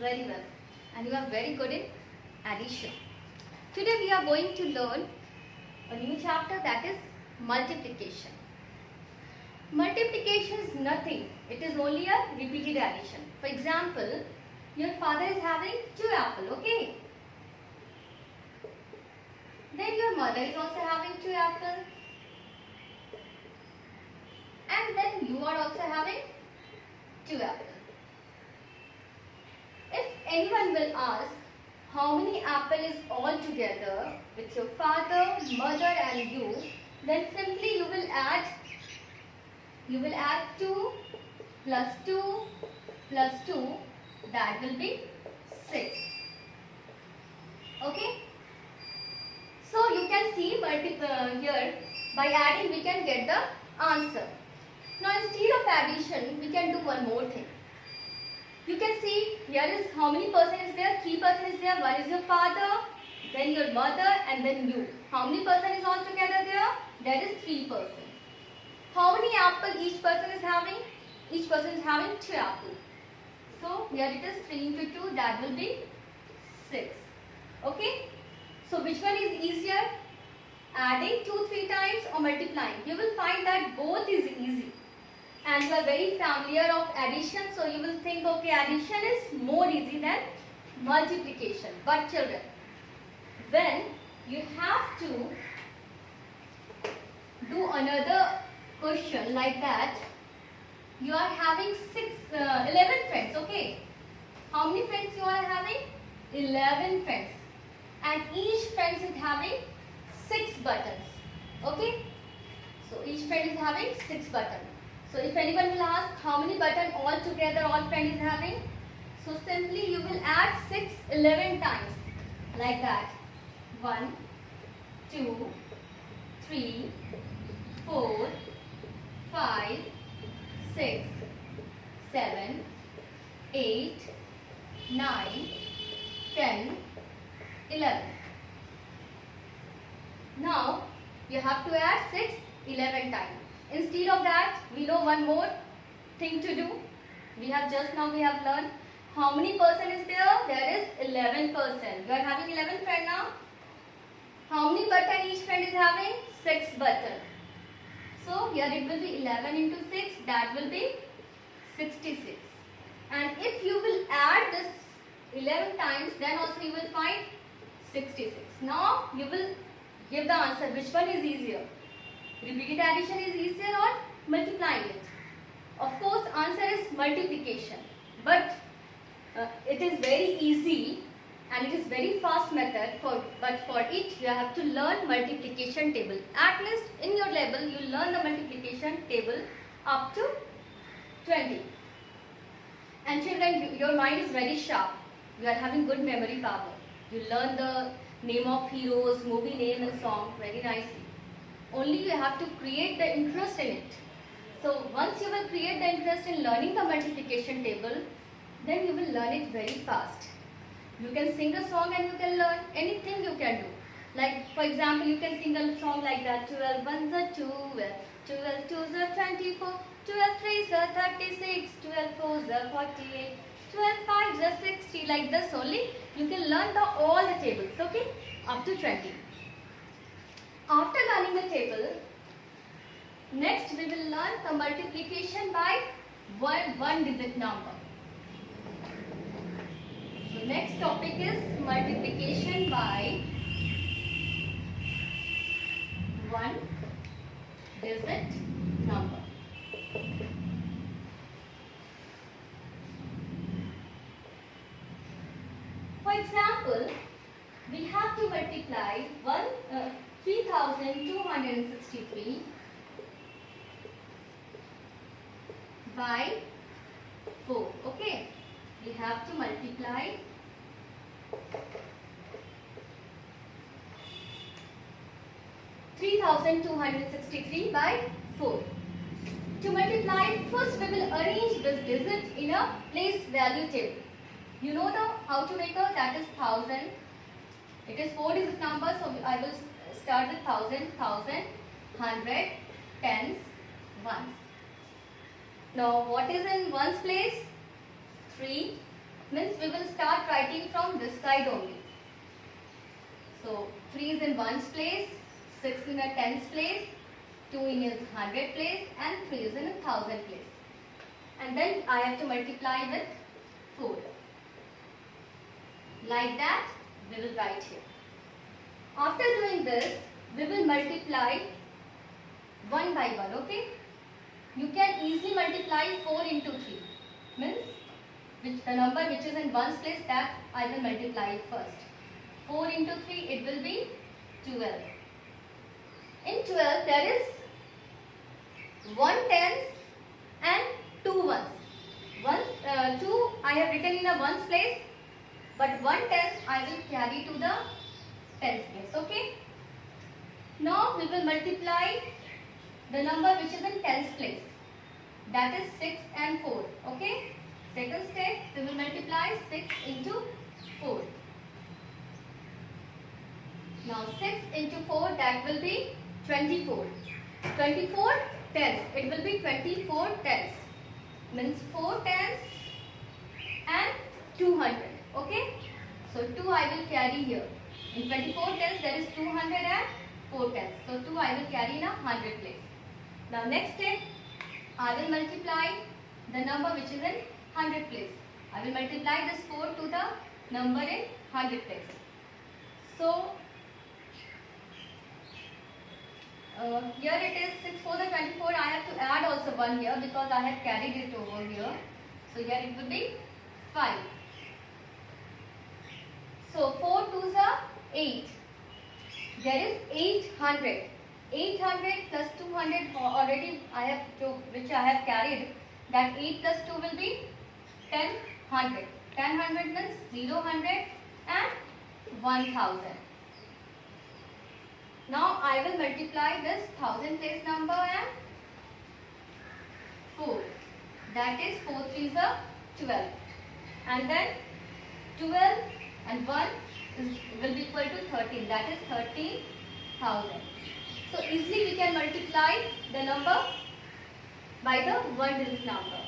very well and you are very good in addition. Today we are going to learn a new chapter, that is multiplication. Multiplication is nothing, it is only a repeated addition. For example, your father is having 2 apples, okay? Then your mother is also having 2 apples. And then you are also having 2 apples. If anyone will ask how many apples is all together with your father, mother and you, then simply you will add 2 plus 2 plus 2, that will be 6. Okay? So you can see here by adding we can get the answer. Now instead of addition we can do one more thing. You can see here is how many person is there? 3 person is there. One is your father, then your mother and then you. How many person is all together there? That is 3 person. How many apples each person is having? Each person is having 2 apples. So here it is 3 into 2, that will be 6. Okay? So which one is easier? Adding 2-3 times or multiplying? You will find that both is easy. And you are very familiar of addition, so you will think, okay, addition is more easy than multiplication. But children, when you have to do another question like that, you are having 11 friends, okay? How many friends you are having? 11 friends. And each friend is having 6 buttons, okay? So each friend is having 6 buttons. So if anyone will ask how many buttons all together all friend is having, so simply you will add 6 11 times like that. 1, 2, 3, 4, 5, 6, 7, 8, 9, 10, 11. Now you have to add 6 11 times. Instead of that, we know one more thing to do. We have learned how many person is there? There is 11 person. You are having 11 friend now. How many button each friend is having? 6 button. So here it will be 11 into 6, that will be 66. And if you will add this 11 times, then also you will find 66. Now you will give the answer. Which one is easier? Repeated addition is easier or multiplying it? Of course, answer is multiplication. But it is very easy and it is very fast method. But for it, you have to learn multiplication table. At least in your level, you learn the multiplication table up to 20. And children, your mind is very sharp. You are having good memory power. You learn the name of heroes, movie name and song very nicely. Only you have to create the interest in it. So once you will create the interest in learning the multiplication table, then you will learn it very fast. You can sing a song and you can learn anything you can do. Like for example, you can sing a song like that. 12 ones are 12, 12 twos are 24, 12 threes are 36, 12 fours are 48, 12 fives are 60. Like this only you can learn all the tables, okay, up to 20. After learning the table, next we will learn the multiplication by one digit number. So next topic is multiplication by one digit number. For example, we have to multiply 3263 by 4. Okay, we have to multiply 3263 by 4. To multiply, first we will arrange this digit in a place value table. You know how to make that is 1000. It is 4 digit number, so I will start with 1000, 100, tens, ones. Now what is in ones place? 3, means we will start writing from this side only. So 3 is in ones place, 6 in a tens place, 2 in a 100 place, and 3 is in a 1000 place. And then I have to multiply with 4. Like that we will write here. After doing this, we will multiply one by one, okay? You can easily multiply 4 into 3, means the number which is in ones place, that I will multiply first. 4 into 3, it will be 12. In 12, there is 1 tens and 2 ones. 2 I have written in a ones place, but 1 tens I will carry to the tens place, okay? Now we will multiply the number which is in tens place, that is 6 and 4, okay? Second step, we will multiply 6 into 4. Now 6 into 4, that will be 24. 24 tens, it will be 24 tens, means 4 tens and 200, okay? So 2 I will carry here. In 24 tens there is 200 and 4 tens. So 2 I will carry in a 100 place. Now next step, I will multiply the number which is in 100 place. I will multiply this 4 to the number in 100 place. So here it is 6 4 the 24. I have to add also 1 here because I have carried it over here. So here it will be 5. So 4 2s are 8. There is 800. 800 plus 200 already I have to, which I have carried. That 8 plus 2 will be 1000. 1000 means 0, 100 and 1000. Now I will multiply this 1000 place number and 4. That is 4 3s are 12. And then 12 and 1 will be equal to 13. That is 13,000. So easily we can multiply the number by the one digit number.